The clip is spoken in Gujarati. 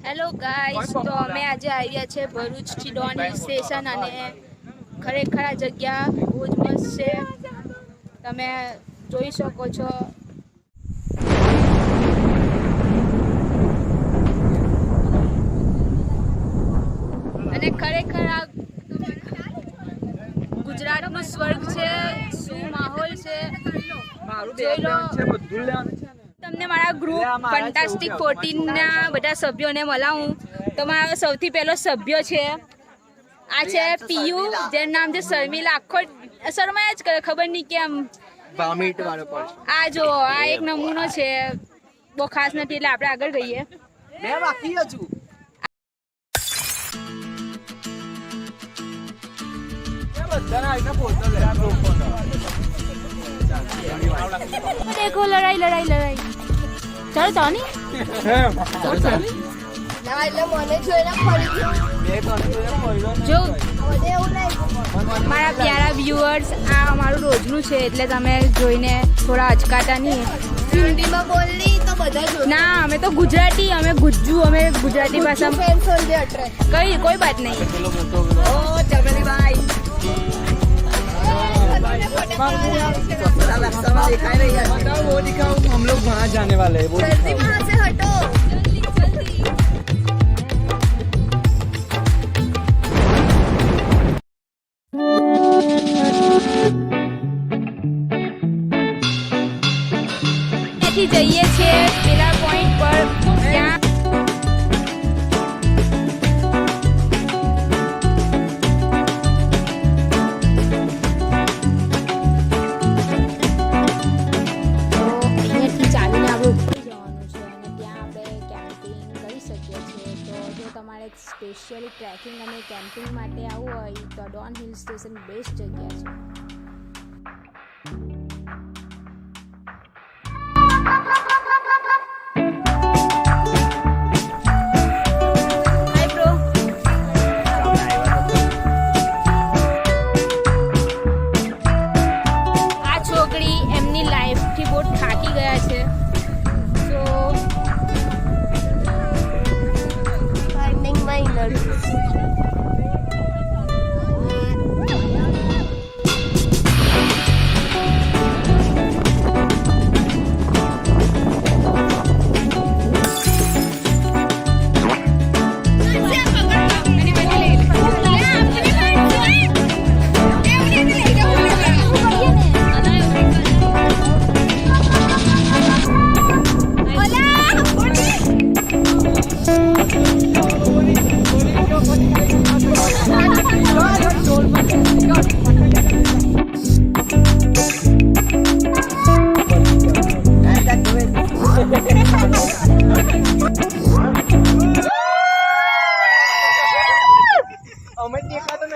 હેલો ગાઈસ, તો અમે આજે આવ્યા છે ભરૂચથી ડોન હિલ સ્ટેશન અને ખરેખર આ જગ્યા બહુ જ મસ્ત છે. તમે જોઈ શકો છો. અને ખરેખર આ ગુજરાતનું સ્વર્ગ છે. શું માહોલ છે, જોઈ લો. તમને મારા ગ્રુપ ફેન્ટાસ્ટિક 14 ના બધા સભ્યોને મળાવું તો મારો સૌથી પહેલો સભ્ય છે આ છે પીયુ, જેનું નામ છે શર્મિલા. આખો શર્માયા જ કરે, ખબર નહીં કેમ. આ જો આ એક નમૂનો છે, બહુ ખાસ નથી એટલે આપણે આગળ ગઈએ. देखो लड़ाई लड़ाई लड़ाई. ચાલો તાની જો મારા પ્યારા વ્યુઅર્સ, આ અમારું રોજનું છે એટલે તમે જોઈને થોડા અચકાતા નહીં. હિન્દીમાં બોલની તો બધા ના, અમે તો ગુજરાતી, અમે ગુજ્જુ, અમે ગુજરાતી ભાષામાં કઈ કોઈ બાત નહીં. ઓ ચમેલીભાઈ वो दिखाओ, हम लोग वहाँ जाने वाले हैं. जल्दी वहाँ से हटो. અહીંથી જઈએ છીએ પેલા પોઈન્ટ પર, ત્યાં સ્પેશિયલી ટ્રેકિંગ અને કેમ્પિંગ માટે આવવું હોય તો ડોન હિલ સ્ટેશન બેસ્ટ જગ્યા છે.